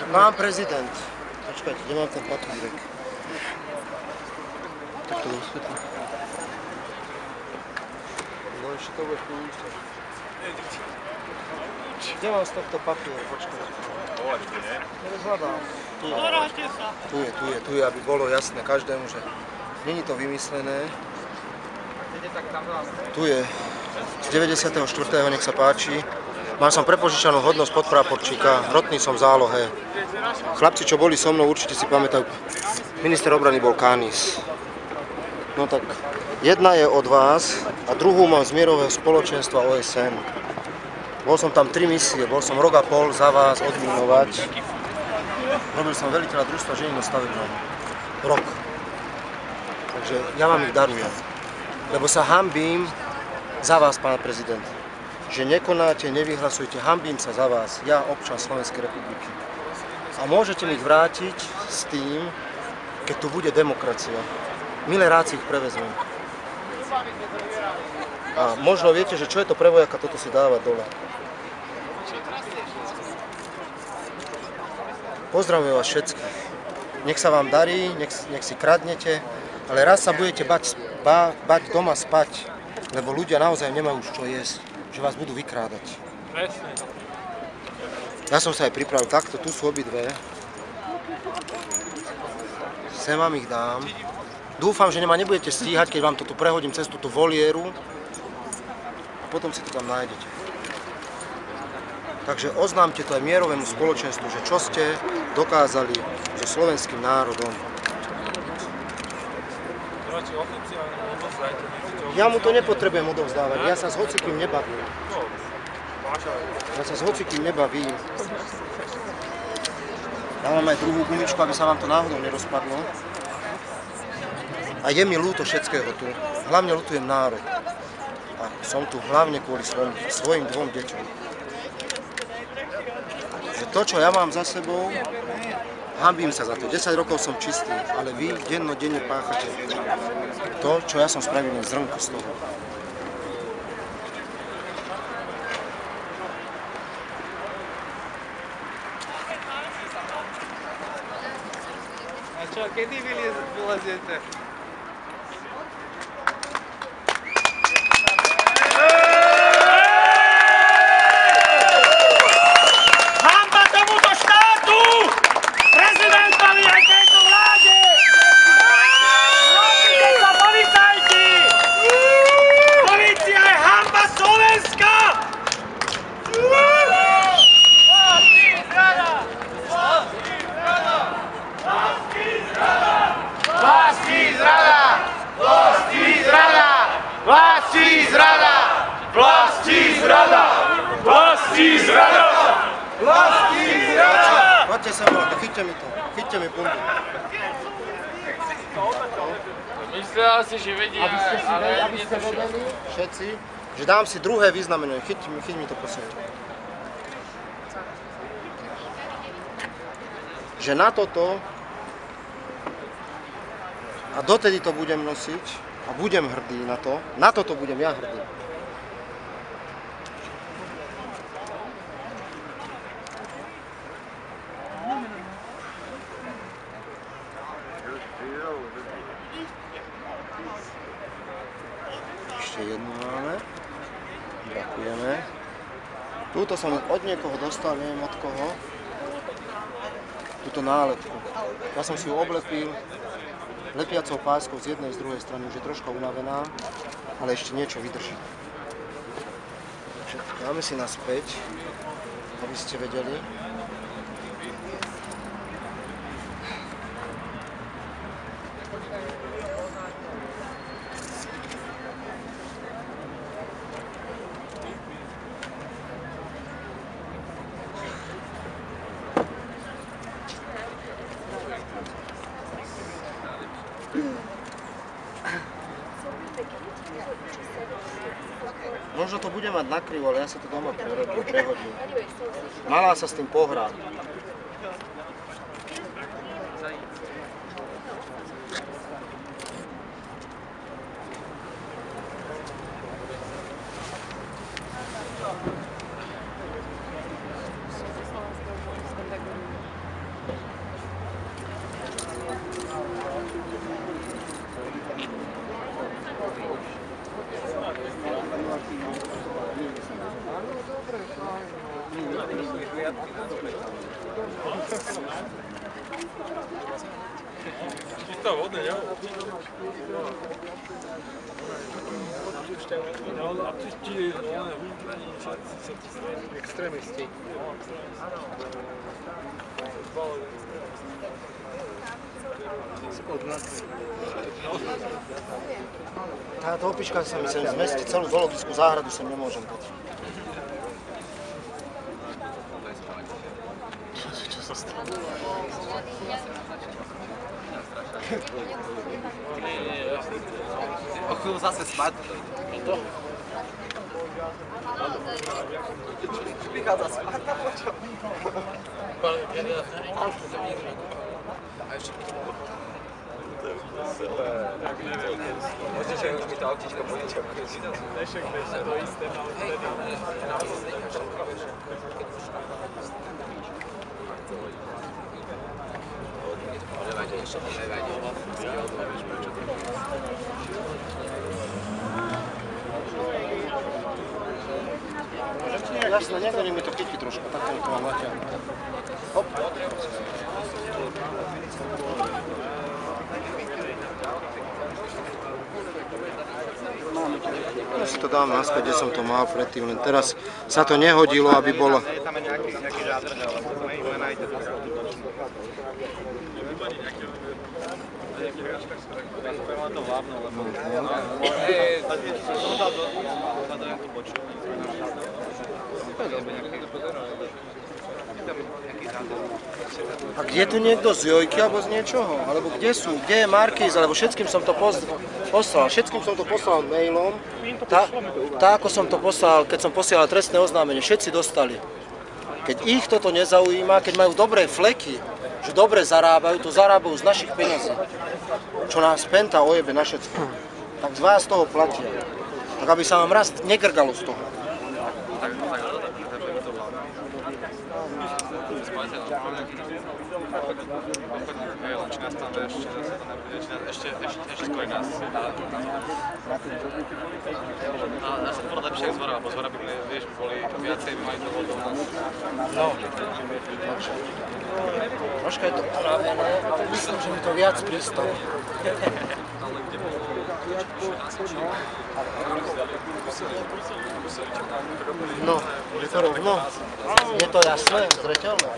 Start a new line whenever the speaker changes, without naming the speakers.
Pán prezident. Počkajte, kde mám ten papírek? Tak to vysvetlím. No ešte to bude chvíľu. Kde mám z tohto papíru? Počkajte. Nezhľadám. Tu je, aby bolo jasné každému, že není to vymyslené. Tu je z 94. nech sa páči. Mal som prepožičanú hodnosť podpráporčíka, rotný som v zálohe. Chlapci, čo boli so mnou, určite si pamätajú, minister obrany bol Kánis. No tak, jedna je od vás a druhú mám z mierového spoločenstva OSN. Bol som tam 3 misie, bol som rok a pol za vás odminovať. Robil som veliteľa družstva ženino stavebnom. Rok. Takže ja vám ich darujem. Lebo sa hanbím za vás, pán prezident. Že nekonáte, nevyhlasujete, hanbím sa za vás, ja, občan Slovenskej republiky. A môžete mi ich vrátiť s tým, keď tu bude demokracia. Milé rád si ich prevezmem. A možno viete, že čo je to pre vojaka toto si dávať dole. Pozdravujem vás všetkých. Nech sa vám darí, nech si kradnete, ale raz sa budete bať doma spať, lebo ľudia naozaj nemajú už čo jesť, že vás budú vykrádať. Ja som sa aj pripravil takto, tu sú obidve. Sem vám ich dám. Dúfam, že ma nebudete stíhať, keď vám to tu prehodím cez túto volieru a potom si to tam nájdete. Takže oznámte to aj mierovému spoločenstvu, že čo ste dokázali so slovenským národom. Ja mu to nepotrebujem odovzdávať, ja sa s hocikým nebavím. Ja mám aj druhú gumičku, aby sa vám to náhodou nerozpadlo. A je mi ľúto všetkého tu. Hlavne ľutujem národ. A som tu hlavne kvôli svojim 2 deťom. Že to, čo ja mám za sebou, hanbím sa za to. 10 rokov som čistý, ale vy dennodenne páchate to, čo ja som spravil, len zrnko z toho.
A čo, kedy vyleziete?
Poďte sa mnou, chyťte mi bundu.
Myslela si, že vedia,
Aby ste vedeli, všetci, že dám si druhé vyznamenanie. Chyť mi to, prosím. Že na toto a dotedy to budem nosiť a budem hrdý na toto budem ja hrdý. Ešte jednu máme. Ďakujeme. Túto som od niekoho dostal, neviem od koho. Túto nálepku. Ja som si ju oblepil lepiacou páskou z jednej, z druhej strany. Už je troška unavená, ale ešte niečo vydrží. Takže dáme si naspäť, aby ste vedeli. Možno to bude mať nakrivo, ale ja sa to doma prehodím. Malá sa s tým pohrá.
Čistá voda, jo?
Extrémisti. Táto opička sa mi sem zmestí, celú zoologickú záhradu sem nemôžem dať. Čo sa stalo?
O chvíľu zase spať. Prichádza spať. Možno, že už mi tá autička pôjde.
Dnešek to isté mal vtedy.
Jasné, neverí mi to chytí trošku, takto mi to mám natiahnuté. Hop. Ja si to dám naspäť, kde som to mal predtým, len teraz sa to nehodilo, aby bolo...
Je tam nejaký žádr, alebo to nenájde. To hlavno, lebo...
A kde tu niekto z Jojky alebo z niečoho? Alebo kde sú? Kde je Markíz? Alebo všetkým som to poslal. Všetkým som to poslal mailom. Tak ako som to poslal, keď som posielal trestné oznámenie, všetci dostali. Keď ich toto nezaujíma, keď majú dobré fleky, že dobre zarábajú, to zarábajú z našich peniazí. Čo nás Penta ojebe na všetko. Tak z vás toho platia. Tak aby sa vám raz negrgalo z toho.
Ešte skôr nás. A naša skôr lepšie jak zvora, lebo zvora by boli viacej, by mali to vodu.
No. Troška je to upravené, ale myslím, že mi to viac pristalo. No, je to rovno? Je to jasné, zreteľné?